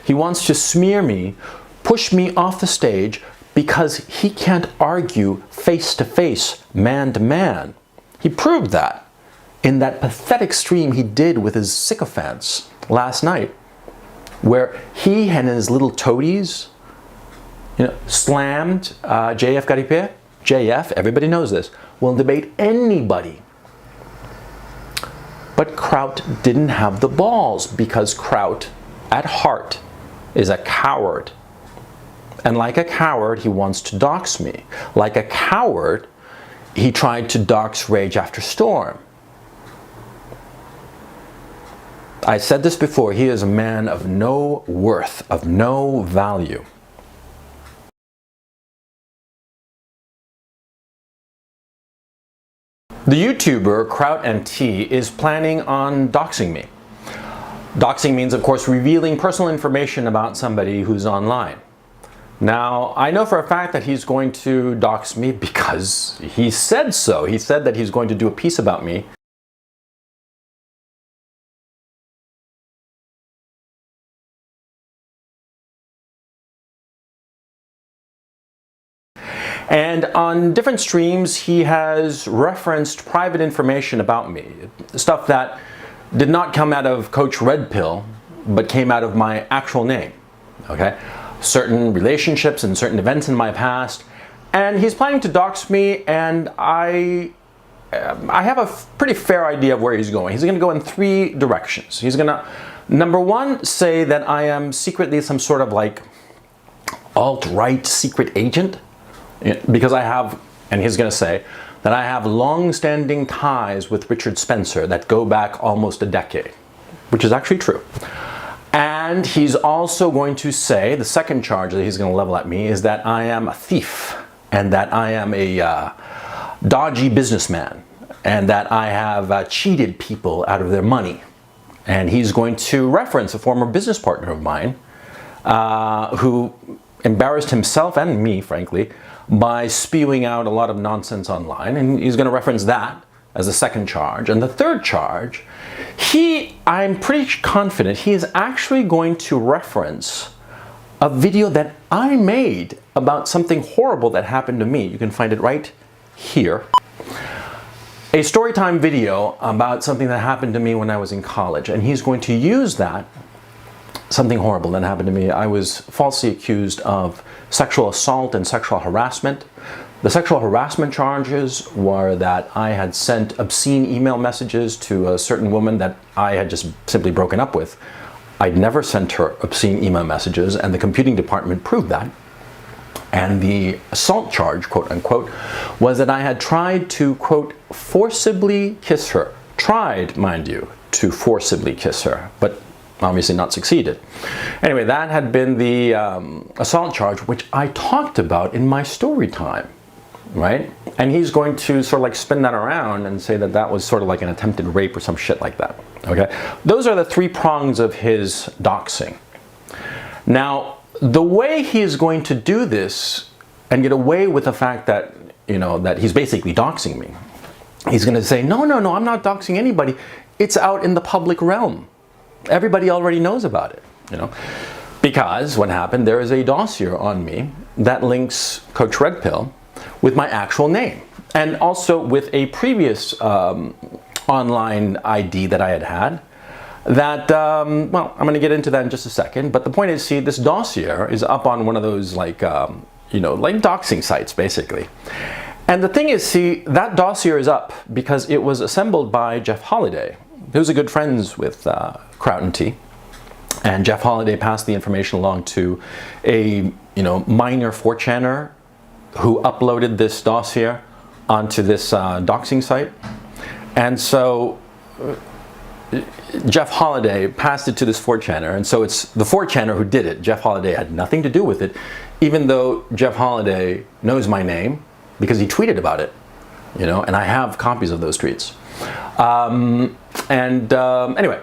He wants to smear me, push me off the stage because he can't argue face to face, man to man. He proved that in that pathetic stream he did with his sycophants last night, where he and his little toadies, slammed JF Garipé. JF, everybody knows this, will debate anybody. But Kraut didn't have the balls because Kraut, at heart, is a coward. And like a coward, he wants to dox me. Like a coward, he tried to dox Rage After Storm. I said this before, he is a man of no worth, of no value. The YouTuber Kraut NT is planning on doxing me. Doxing means, of course, revealing personal information about somebody who's online. Now, I know for a fact that he's going to dox me because he said so. He said that he's going to do a piece about me. And on different streams, he has referenced private information about me, stuff that did not come out of Coach Red Pill, but came out of my actual name, okay? Certain relationships and certain events in my past, and he's planning to dox me, and I have a pretty fair idea of where he's going. He's going to go in 3 directions. He's going to, number 1, say that I am secretly some sort of like alt-right secret agent, because I have, and he's going to say, that I have long-standing ties with Richard Spencer that go back almost a decade, which is actually true. And he's also going to say, the second charge that he's going to level at me is that I am a thief, and that I am a dodgy businessman, and that I have cheated people out of their money. And he's going to reference a former business partner of mine who embarrassed himself and me, frankly, by spewing out a lot of nonsense online, and he's going to reference that as a second charge. And the third charge, I'm pretty confident he is actually going to reference a video that I made about something horrible that happened to me. You can find it right here. A storytime video about something that happened to me when I was in college, and he's going to use that, something horrible that happened to me. I was falsely accused of sexual assault and sexual harassment. The sexual harassment charges were that I had sent obscene email messages to a certain woman that I had just simply broken up with. I'd never sent her obscene email messages, and the computing department proved that. And the assault charge, quote unquote, was that I had tried to, quote, forcibly kiss her. Tried, mind you, to forcibly kiss her, but obviously not succeeded. Anyway, that had been the assault charge, which I talked about in my story time, right? And he's going to sort of like spin that around and say that that was sort of like an attempted rape or some shit like that, okay? Those are the 3 prongs of his doxing. Now, the way he is going to do this and get away with the fact that, that he's basically doxing me, he's going to say, no, I'm not doxing anybody. It's out in the public realm. Everybody already knows about it, because what happened, there is a dossier on me that links Coach Red Pill with my actual name, and also with a previous online ID that I had that, well, I'm going to get into that in just a second, but the point is, see, this dossier is up on one of those like, like doxing sites, basically. And the thing is, see, that dossier is up because it was assembled by Jeff Holiday, who's a good friends with Kraut and T. And Jeff Holiday passed the information along to a minor 4chaner who uploaded this dossier onto this doxing site. And so Jeff Holiday passed it to this 4chaner, and so it's the 4chaner who did it. Jeff Holiday had nothing to do with it, even though Jeff Holiday knows my name because he tweeted about it, and I have copies of those tweets. Anyway,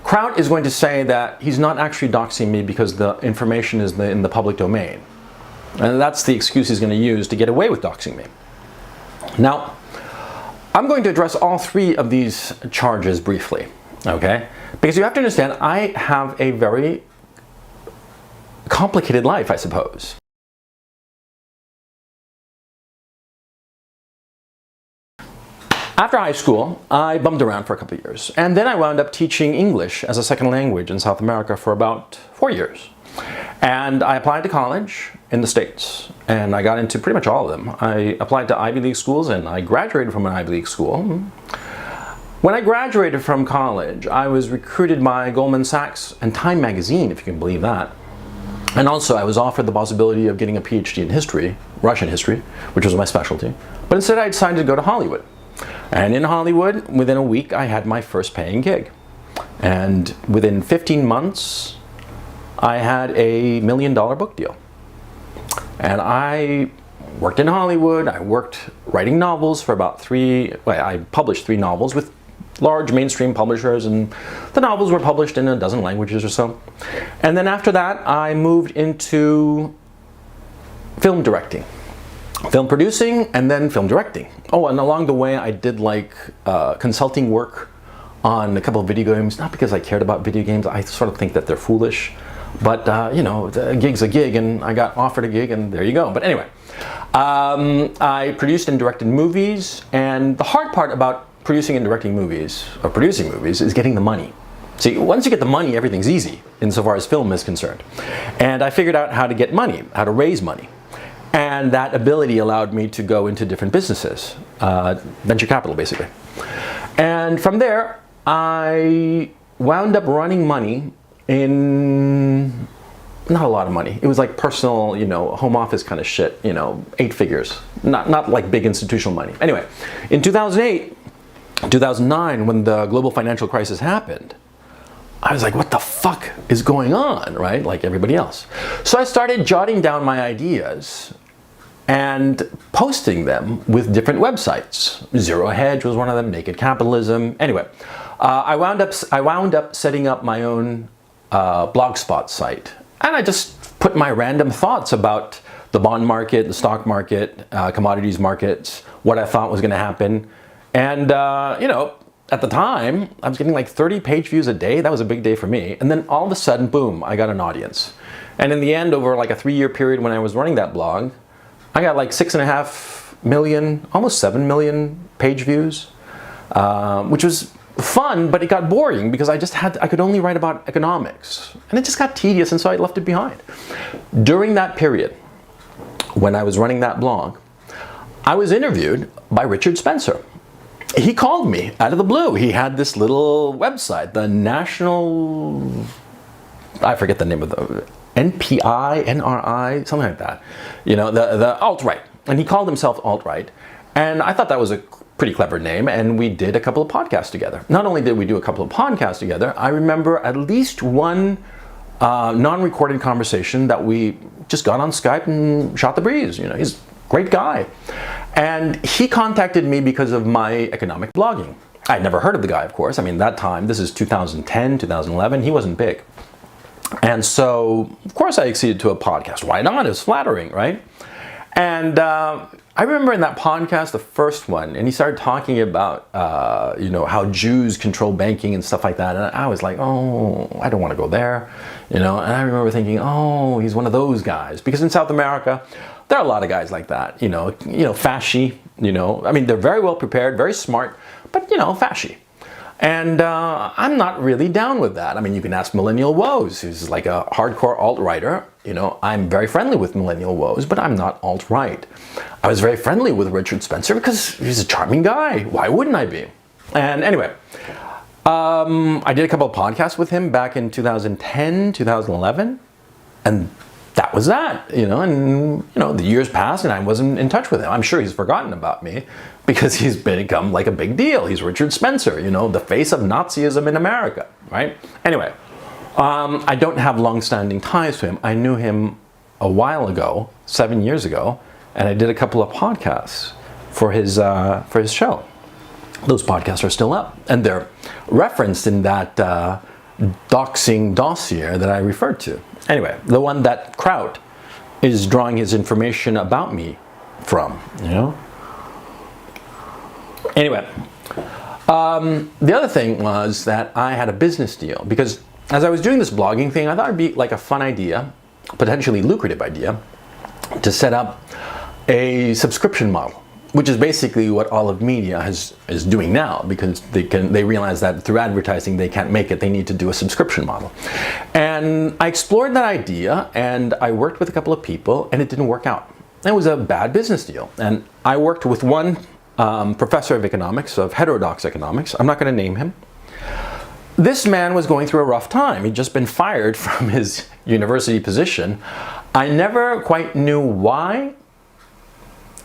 Kraut is going to say that he's not actually doxing me because the information is in the public domain. And that's the excuse he's going to use to get away with doxing me. Now, I'm going to address all 3 of these charges briefly, okay? Because you have to understand, I have a very complicated life, I suppose. After high school, I bummed around for a couple of years, and then I wound up teaching English as a second language in South America for about 4 years. And I applied to college in the States, and I got into pretty much all of them. I applied to Ivy League schools, and I graduated from an Ivy League school. When I graduated from college, I was recruited by Goldman Sachs and Time magazine, if you can believe that. And also I was offered the possibility of getting a PhD in history, Russian history, which was my specialty. But instead I decided to go to Hollywood. And in Hollywood, within a week, I had my first paying gig. And within 15 months, I had a $1 million book deal. And I worked in Hollywood. I worked writing novels for about I published 3 novels with large mainstream publishers, and the novels were published in a dozen languages or so. And then after that, I moved into film directing. Film producing, and then film directing. Oh, and along the way I did like consulting work on a couple of video games, not because I cared about video games. I sort of think that they're foolish, but you know, a gig's a gig, and I got offered a gig, and there you go. But anyway, I produced and directed movies, and the hard part about producing and directing movies, or producing movies, is getting the money. See, once you get the money, everything's easy insofar as film is concerned. And I figured out how to get money, how to raise money. And that ability allowed me to go into different businesses, venture capital basically. And from there, I wound up running money in, not a lot of money. It was like personal, you know, home office kind of shit, you know, 8 figures, not like big institutional money. Anyway, in 2008, 2009, when the global financial crisis happened, I was like, what the fuck is going on, right? Like everybody else. So I started jotting down my ideas and posting them with different websites. Zero Hedge was one of them, Naked Capitalism. Anyway, I wound up setting up my own blogspot site. And I just put my random thoughts about the bond market, the stock market, commodities markets, what I thought was gonna happen. And, you know, at the time, I was getting like 30 page views a day. That was a big day for me. And then all of a sudden, boom, I got an audience. And in the end, over like a 3-year period when I was running that blog, I got like 6.5 million, almost 7 million page views, which was fun, but it got boring because I could only write about economics. And it just got tedious, and so I left it behind. During that period, when I was running that blog, I was interviewed by Richard Spencer. He called me out of the blue. He had this little website, the National, I forget the name of the, NPI, NRI, something like that. You know, the alt-right. And he called himself alt-right. And I thought that was a pretty clever name, and we did a couple of podcasts together. Not only did we do a couple of podcasts together, I remember at least one non-recorded conversation that we just got on Skype and shot the breeze. You know, he's a great guy. And he contacted me because of my economic blogging. I'd never heard of the guy, of course. I mean, that time, this is 2010, 2011, he wasn't big. And so, of course, I acceded to a podcast. Why not? It was flattering, right? And I remember in that podcast, the first one, and he started talking about, you know, how Jews control banking and stuff like that. And I was like, oh, I don't want to go there, you know. And I remember thinking, oh, he's one of those guys. Because in South America, there are a lot of guys like that, you know, fasci, you know. I mean, they're very well prepared, very smart, but, you know, fasci. And I'm not really down with that. I mean, you can ask Millennial Woes, who's like a hardcore alt-writer. You know, I'm very friendly with Millennial Woes, but I'm not alt-right. I was very friendly with Richard Spencer because he's a charming guy. Why wouldn't I be? And anyway, I did a couple of podcasts with him back in 2010, 2011, and that was that, you know. And, you know, the years passed and I wasn't in touch with him. I'm sure he's forgotten about me because he's become like a big deal. He's Richard Spencer, you know, the face of Nazism in America, right? Anyway, I don't have long-standing ties to him. I knew him a while ago, 7 years ago, and I did a couple of podcasts for his show. Those podcasts are still up, and they're referenced in that doxing dossier that I referred to. Anyway, the one that Kraut is drawing his information about me from, you know? Anyway, the other thing was that I had a business deal because as I was doing this blogging thing, I thought it'd be like a fun idea potentially lucrative idea to set up a subscription model, which is basically what all of media is doing now, because they realize that through advertising they can't make it. They need to do a subscription model. And I explored that idea, and I worked with a couple of people, and it didn't work out. It was a bad business deal. And I worked with one professor of economics, of heterodox economics. I'm not going to name him. This man was going through a rough time. He'd just been fired from his university position. I never quite knew why.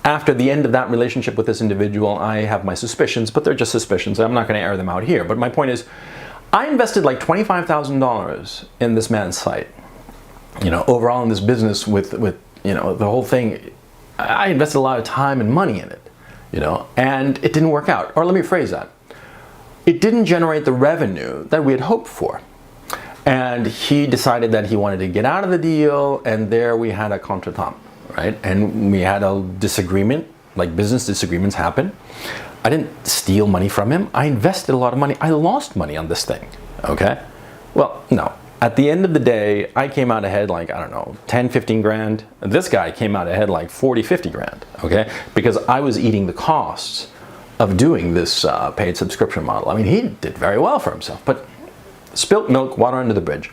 After the end of that relationship with this individual, I have my suspicions, but they're just suspicions. I'm not going to air them out here. But my point is, I invested like $25,000 in this man's site. You know, overall in this business with you know, the whole thing, I invested a lot of time and money in it, you know, and it didn't work out. Or let me rephrase that. It didn't generate the revenue that we had hoped for. And he decided that he wanted to get out of the deal, and there we had a contretemps, right? And we had a disagreement, like business disagreements happen. I didn't steal money from him. I invested a lot of money. I lost money on this thing, okay? Well, no. At the end of the day, I came out ahead like, I don't know, 10, 15 grand. This guy came out ahead like 40, 50 grand, okay? Because I was eating the costs of doing this paid subscription model. I mean, he did very well for himself, but spilt milk, water under the bridge.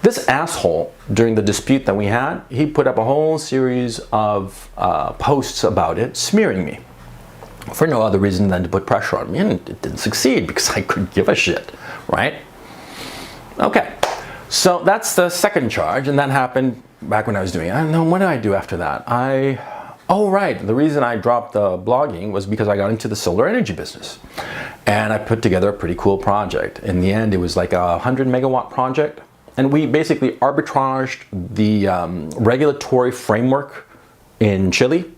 This asshole, during the dispute that we had, he put up a whole series of posts about it, smearing me for no other reason than to put pressure on me, and it didn't succeed because I couldn't give a shit, right? Okay, so that's the second charge, and that happened back when I was doing it. I don't know, what did I do after that? Oh right, the reason I dropped the blogging was because I got into the solar energy business. And I put together a pretty cool project. In the end, it was like a 100 megawatt project. And we basically arbitraged the regulatory framework in Chile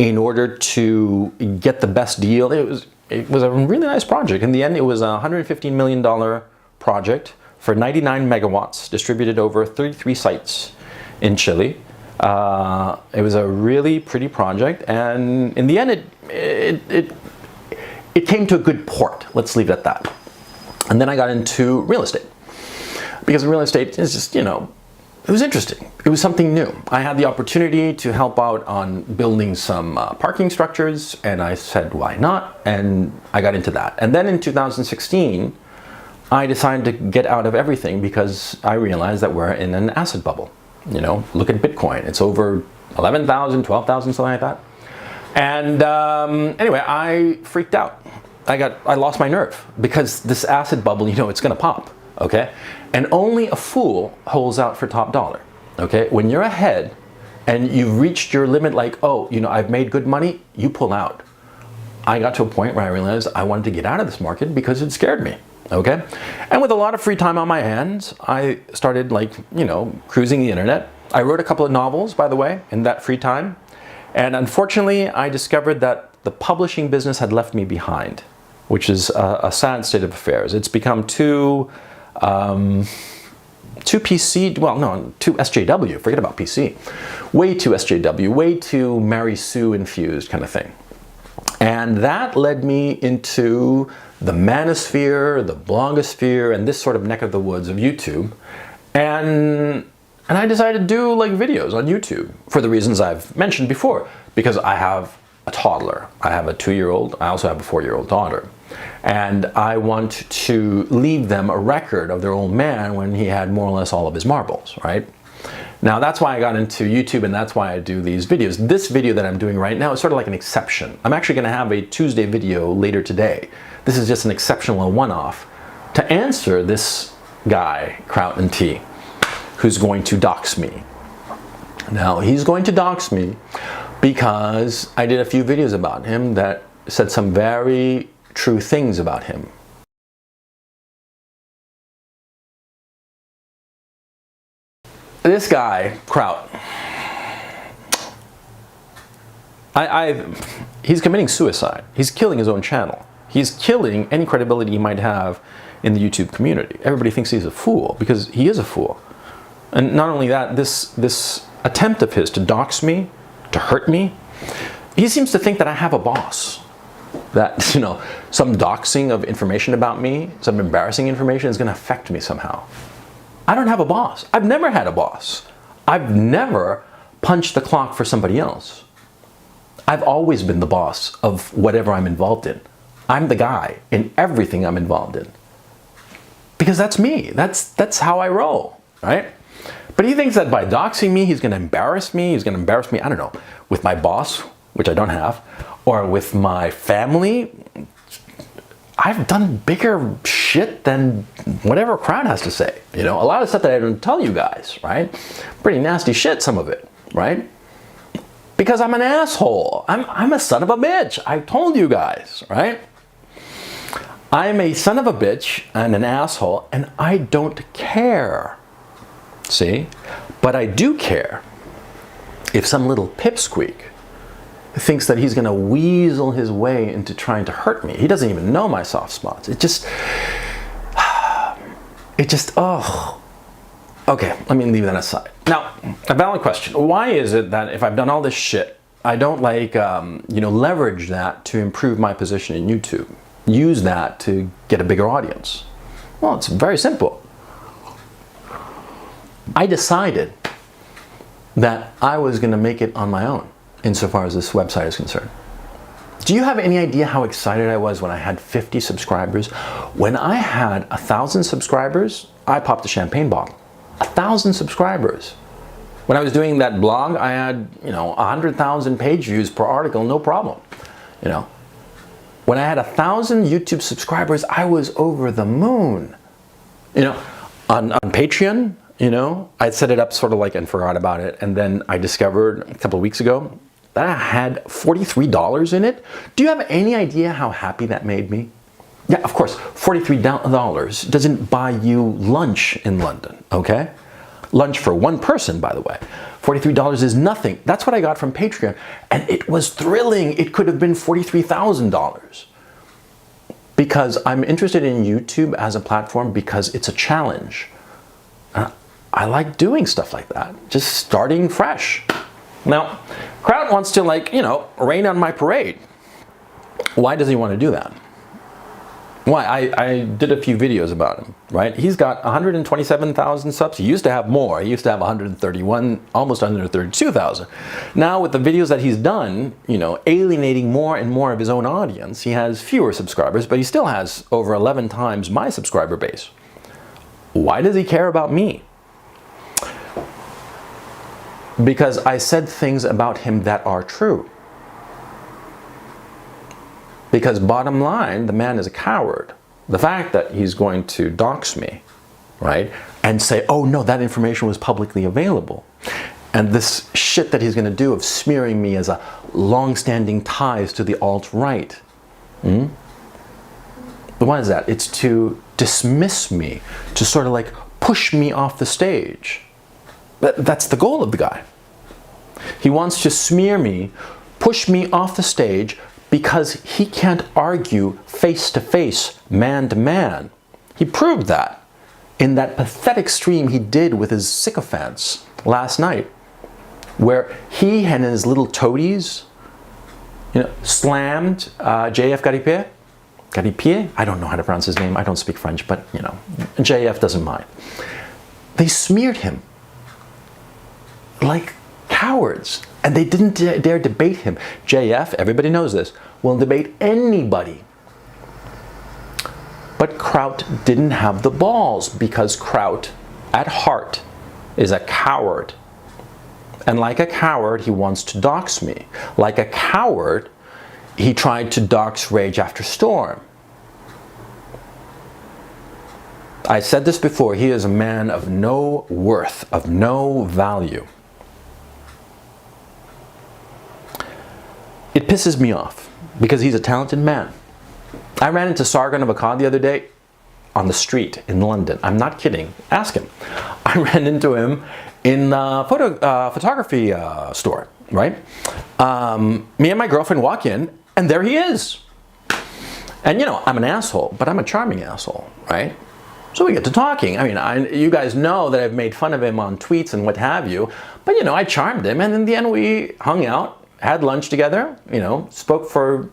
in order to get the best deal. It was a really nice project. In the end, it was a $115 million project for 99 megawatts distributed over 33 sites in Chile. It was a really pretty project, and in the end it came to a good port. Let's leave it at that. And then I got into real estate, because real estate is just, you know, it was interesting. It was something new. I had the opportunity to help out on building some parking structures, and I said, why not? And I got into that. And then in 2016, I decided to get out of everything because I realized that we're in an asset bubble. You know, look at Bitcoin. It's over 11,000, 12,000, something like that. And anyway, I freaked out. I lost my nerve because this asset bubble, you know, it's going to pop, okay? And only a fool holds out for top dollar, okay? When you're ahead and you've reached your limit, like, oh, you know, I've made good money, you pull out. I got to a point where I realized I wanted to get out of this market because it scared me. Okay, and with a lot of free time on my hands, I started, like, you know, cruising the internet. I wrote a couple of novels, by the way, in that free time. And unfortunately, I discovered that the publishing business had left me behind, which is a sad state of affairs. It's become too PC, well, no, too SJW, forget about PC. Way too SJW, way too Mary Sue infused kind of thing. And that led me into the manosphere, the blogosphere, and this sort of neck of the woods of YouTube. And I decided to do like videos on YouTube for the reasons I've mentioned before, because I have a toddler. I have a 2-year-old. I also have a 4-year-old daughter. And I want to leave them a record of their old man when he had more or less all of his marbles, right? Now that's why I got into YouTube, and that's why I do these videos. This video that I'm doing right now is sort of like an exception. I'm actually going to have a Tuesday video later today. This is just an exceptional one-off to answer this guy, Kraut T, who's going to dox me. Now he's going to dox me because I did a few videos about him that said some very true things about him. This guy, Kraut, he's committing suicide. He's killing his own channel. He's killing any credibility he might have in the YouTube community. Everybody thinks he's a fool because he is a fool. And not only that, this attempt of his to dox me, to hurt me, he seems to think that I have a boss. That, you know, some doxing of information about me, some embarrassing information is going to affect me somehow. I don't have a boss. I've never had a boss. I've never punched the clock for somebody else. I've always been the boss of whatever I'm involved in. I'm the guy in everything I'm involved in. Because that's me. That's how I roll, right? But he thinks that by doxing me, he's going to embarrass me. He's going to embarrass me, I don't know, with my boss, which I don't have, or with my family. I've done bigger shit than whatever Kraut has to say. You know, a lot of stuff that I don't tell you guys, right? Pretty nasty shit, some of it, right? Because I'm an asshole. I'm a son of a bitch. I told you guys, right? I'm a son of a bitch and an asshole, and I don't care. See? But I do care if some little pipsqueak thinks that he's going to weasel his way into trying to hurt me. He doesn't even know my soft spots. Oh. Okay, let me leave that aside. Now, a valid question. Why is it that if I've done all this shit, I don't leverage that to improve my position in YouTube? Use that to get a bigger audience? Well, it's very simple. I decided that I was going to make it on my own, insofar as this website is concerned. Do you have any idea how excited I was when I had 50 subscribers? When I had 1,000 subscribers, I popped a champagne bottle. 1,000 subscribers. When I was doing that blog, I had, 100,000 page views per article, no problem. When I had 1,000 YouTube subscribers, I was over the moon. On Patreon, I'd set it up sort of like and forgot about it. And then I discovered a couple of weeks ago that I had $43 in it. Do you have any idea how happy that made me? Yeah, of course, $43 doesn't buy you lunch in London, okay? Lunch for one person, by the way. $43 is nothing. That's what I got from Patreon. And it was thrilling. It could have been $43,000. Because I'm interested in YouTube as a platform because it's a challenge. I like doing stuff like that. Just starting fresh. Now, Kraut wants to rain on my parade. Why does he want to do that? Why? I did a few videos about him, right? He's got 127,000 subs. He used to have more. He used to have 131, almost 132,000. Now with the videos that he's done, alienating more and more of his own audience, he has fewer subscribers, but he still has over 11 times my subscriber base. Why does he care about me? Because I said things about him that are true. Because bottom line, the man is a coward. The fact that he's going to dox me, right, and say, oh no, that information was publicly available. And this shit that he's going to do of smearing me as a long-standing ties to the alt-right. Why is that? It's to dismiss me, to sort of like push me off the stage. That's the goal of the guy. He wants to smear me, push me off the stage, because he can't argue face-to-face, man-to-man. He proved that in that pathetic stream he did with his sycophants last night, where he and his little toadies, slammed JF Garipier? I don't know how to pronounce his name. I don't speak French, but, JF doesn't mind. They smeared him like cowards. And they didn't dare debate him. JF, everybody knows this, will debate anybody. But Kraut didn't have the balls because Kraut, at heart, is a coward. And like a coward, he wants to dox me. Like a coward, he tried to dox Rage After Storm. I said this before, he is a man of no worth, of no value. It pisses me off because he's a talented man. I ran into Sargon of Akkad the other day on the street in London. I'm not kidding. Ask him. I ran into him in a photography store, right? Me and my girlfriend walk in, and there he is. And I'm an asshole, but I'm a charming asshole, right? So we get to talking. You guys know that I've made fun of him on tweets and what have you, but I charmed him, and in the end we hung out, had lunch together, spoke for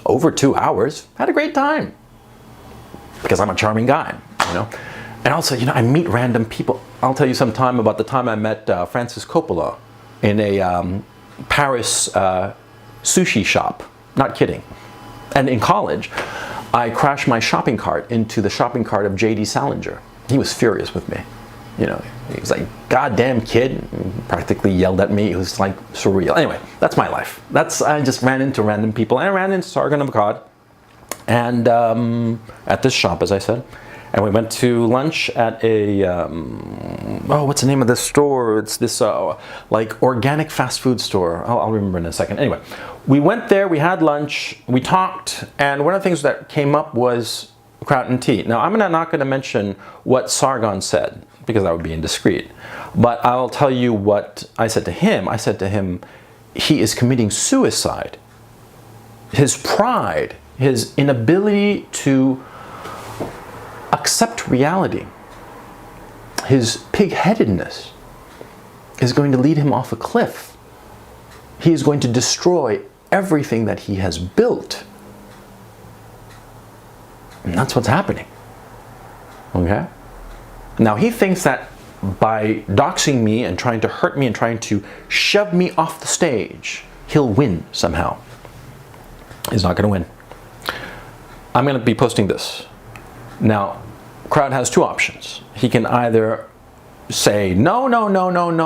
over 2 hours, had a great time. Because I'm a charming guy, And also, you know, I meet random people. I'll tell you sometime about the time I met Francis Coppola in a Paris sushi shop. Not kidding. And in college, I crashed my shopping cart into the shopping cart of J.D. Salinger. He was furious with me. You know, he was like, "Goddamn kid," practically yelled at me. It was like surreal. Anyway, that's my life. I just ran into random people. And I ran into Sargon of Akkad, and at this shop, as I said. And we went to lunch at a, what's the name of this store? It's this like organic fast food store. I'll remember in a second. Anyway, we went there, we had lunch, we talked, and one of the things that came up was Kraut and tea. Now, I'm not going to mention what Sargon said, because that would be indiscreet. But I'll tell you what I said to him. I said to him, he is committing suicide. His pride, his inability to accept reality, his pig-headedness is going to lead him off a cliff. He is going to destroy everything that he has built. And that's what's happening. Okay? Now he thinks that by doxing me and trying to hurt me and trying to shove me off the stage, he'll win somehow. He's not going to win. I'm going to be posting this. Now, Kraut has two options. He can either say, no,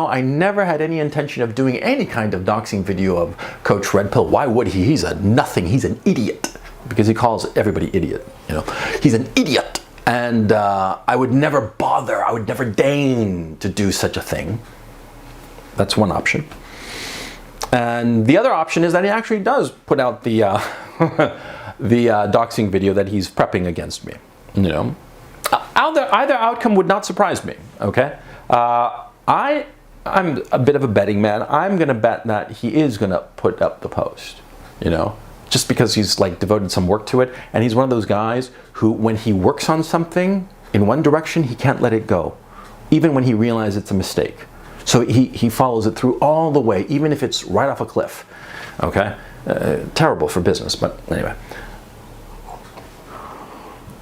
I never had any intention of doing any kind of doxing video of Coach Red Pill. Why would he? He's a nothing. He's an idiot. Because he calls everybody idiot. You know, he's an idiot. And I would never bother. I would never deign to do such a thing. That's one option. And the other option is that he actually does put out the the doxing video that he's prepping against me. You know, either outcome would not surprise me. Okay, I'm a bit of a betting man. I'm gonna bet that he is gonna put up the post. You know, just because he's like devoted some work to it, and he's one of those guys who, when he works on something in one direction, he can't let it go, even when he realizes it's a mistake. So he follows it through all the way, even if it's right off a cliff. Okay, terrible for business, but anyway.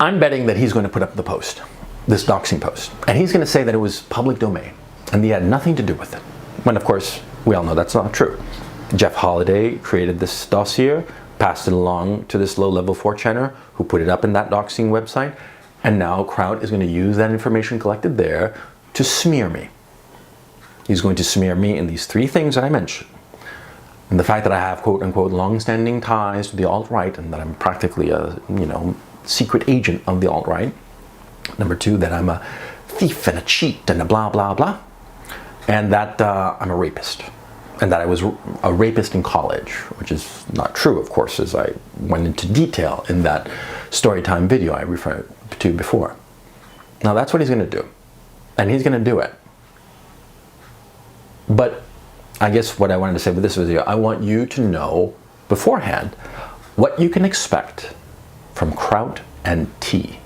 I'm betting that he's going to put up the post, this doxing post, and he's going to say that it was public domain and he had nothing to do with it. When, of course, we all know that's not true. Jeff Holiday created this dossier, passed it along to this low-level 4chaner who put it up in that doxing website, and now Kraut is going to use that information collected there to smear me. He's going to smear me in these three things that I mentioned. And the fact that I have quote-unquote long-standing ties to the alt-right and that I'm practically a, you know, secret agent of the alt-right. Number two, that I'm a thief and a cheat and a blah, blah, blah. And that I'm a rapist. And that I was a rapist in college, which is not true, of course, as I went into detail in that storytime video I referred to before. Now that's what he's going to do. And he's going to do it. But I guess what I wanted to say with this video, I want you to know beforehand what you can expect from Kraut and tea.